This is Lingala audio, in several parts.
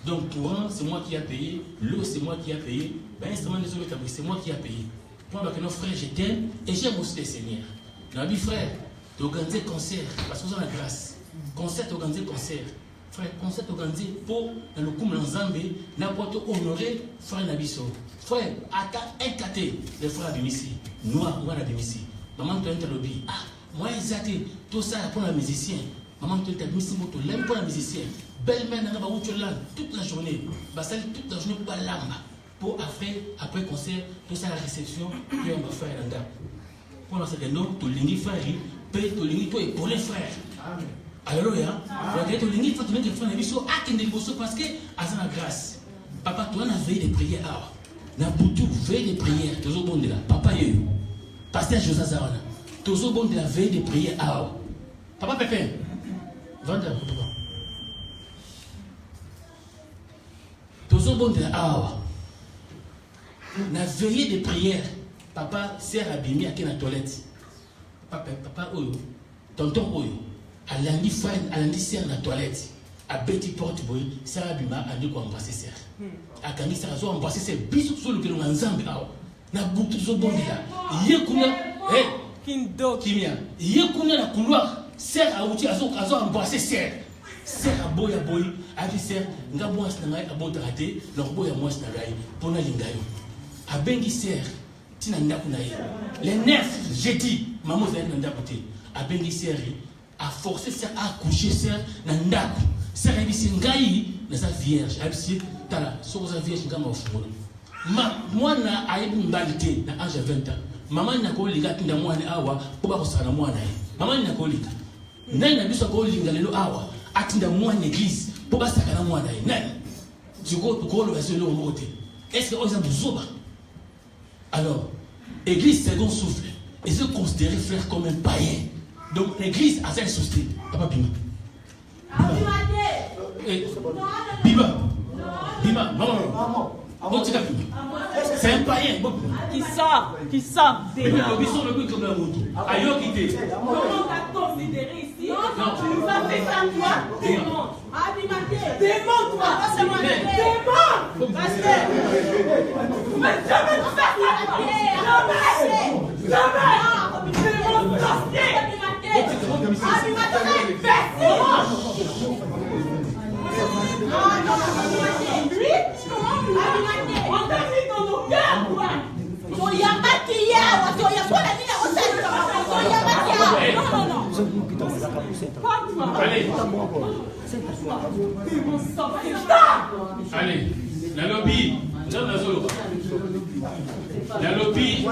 Donc courant, c'est moi qui ai payé. L'eau, c'est moi qui ai payé. Ben, instrument des autres, c'est moi qui ai payé. Pendant que nos frères, je t'aime et j'aime aussi les seigneurs. Nabi frère, tu organises concert parce que vous avez la grâce. Concert, tu organises concert. Frère, concert organisé pour le coup de Nzambe, n'importe honorer frère Nabiso. Frère, un caté, les frères Abimisi, noir, moi Abimisi. Maman, tu as un lobby. Ah, moi, Zate, tout ça pour la musicien. Maman, tu as un Abimisi, tu l'aimes pour la musicien. Belle-mère, toute la journée. Basal, toute la journée pour la lame. Pour après concert, tout ça la réception, puis on va faire un gars. Pour lancer des noms, tu l'ingis frère, paye tu l'ingis, toi et pour les frères. Alors, tu l'ingis, tu l'ingis, frère, parce que, à la grâce, papa, toi, on a veillé des prières. Na boutou, veille des prières, tu es au bon de la. Papa, yo, pasteur José Zarona, tu es au bon de la veille des prières. Papa, Pépin, vendeur, papa. Tu es au bon de la. Na veillé des prières, papa sert abîmé à la toilette. Papa, oyo, tonton oyo, à lundi frère, à lundi sert la toilette. À Betty Porte boy, sert abîmé à dire qu'on embrasser sert. À Kangi sert à embrasser sert. Bisous sur le que l'on a ensemble. Na boutou zo bon là. Yekuna, Kindo, Kimia. Yekuna la couloir, sert à outil à zo embrasser sert. Sert à boy, à dire sert. Nga moi c'est n'a pas bon traité. Leur boy à moi c'est n'a pas pour na lingayo. A bengi ser tina ndaku na ye les nerfs j'ai dit maman zali na ndaku te a bengi ser a forcé ser a coucher ser na ndaku ser ebisi ngai na sa vierge ebisi tala soko za vierge ngama ofungolo mwana ayebi mbali te na âge 20 ans maman na ko linga tinda mwana awa po ba ko sana mwana ye maman na ko linga nani na biso ko linga lelo awa atinda mwana église po ba sakana mwana ye nani ko lo baselo mote est-ce que on a besoin. Alors, l'église second souffle, et se considérer frère comme un païen. Donc, l'église a ça souci. Papa Bima. Bima. Non. C'est un païen. Qui sort déjà. Ayo quitté. Comment t'as considéré ici? Non, tu nous as fait ça, toi. Démon. Démon-toi. Démon. Parce que. Mais jamais tu fais ça, toi. Jamais. Démon sorcier. On t'a mis dans nos cœurs, toi. Allez, la lobby, la lobby,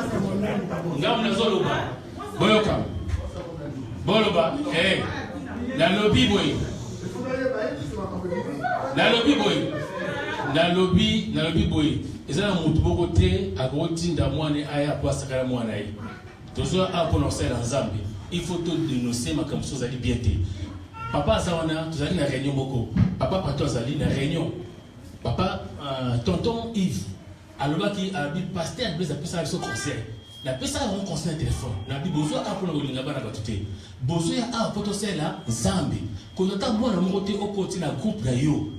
Boyoka, Boloba, la lobby boy, la lobby boy. Et ça, on a côté à côté d'Amouane Aya pour Sakara Mouanaï. Toujours à prononcer dans Zambie. Il faut tout dénoncer, ma comme ça, vous allez bien. Papa Zawana, vous allez dans la réunion beaucoup. Papa Pato, vous allez dans la réunion. Papa, tonton Yves, alors qui a dit pasteur, il a pu ça avec son conseil. La personne a un conseil téléphone. La Bible, besoin à pour le Lingaba na batute. Besoin à potentiel là, Zambie. Quand on a moi le côté au côté la groupe là yo.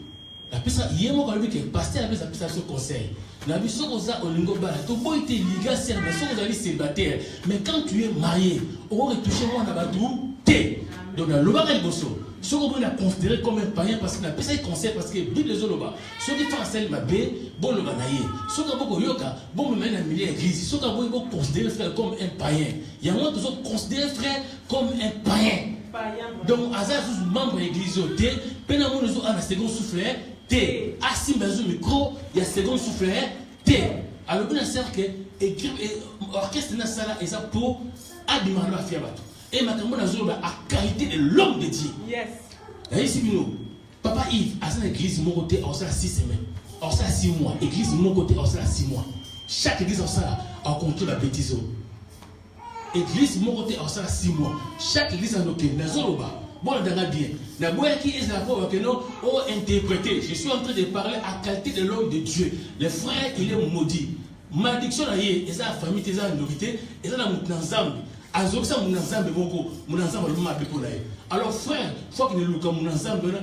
La personne, il y a moi quand lui qui est pasteur, la personne a son conseil. La mission aux a au lingo bala, tu peux être liga serbe, sans vous allez célibataire. Mais quand tu es marié, on va retoucher moi dans la badou, t'es. Donc la loba est bosso. Ce qu'on a considéré comme un païen parce que la personne est conseil parce que Bible les loba. Ce qui fait celle ma bé, bon loba naïe. Ce qu'on a beaucoup yoka, bon me mène à milieu église. Ce qu'on a beaucoup considéré frère comme un païen. Il y a moins de gens considérés frère comme un païen. Donc Azar sous membre de l'église t'es, pénamon nous a la seconde souffleur. T. Assis dans un micro, il y a second souffle T. Alors, on a cercle et orchestre dans ça et ça pour abîmer la fièvre. Et maintenant, on a la qualité de l'homme de Dieu. Yes. Et ici, Papa Yves, à cette église, mon côté, on sera 6 semaines. On sera 6 mois. Église, mon côté, on sera 6 mois. Chaque église, on sera en contrôle la bêtise. Église, mon côté, on sera 6 mois. Chaque église, on a ok. Bon, on a bien. La boîte qui est là pour que nous interpréter. Je suis en train de parler à qualité de l'homme de Dieu. Le frère, il est maudit. Malédiction, il y a la famille, il y a la minorité, il y a la ensemble. Alors frère, il faut que nous nous comme ensemble,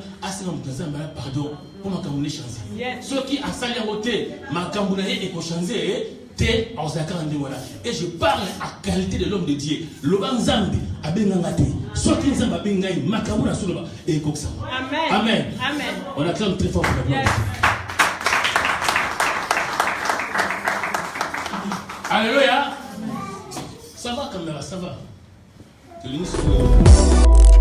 pardon. pour ma camoufler changer. Ceux qui a sali à côté, ma camoufler et changer, t'es en voilà. Et je parle à qualité de l'homme de Dieu. L'oban Zambi a bien engagé. Soit qu'il s'en va bien gagner, ma camoufler sur le bas et comme ça. Amen. Amen. Amen. On acclame très fort pour la gloire. Alléluia. Ça va, caméra, ça va. Que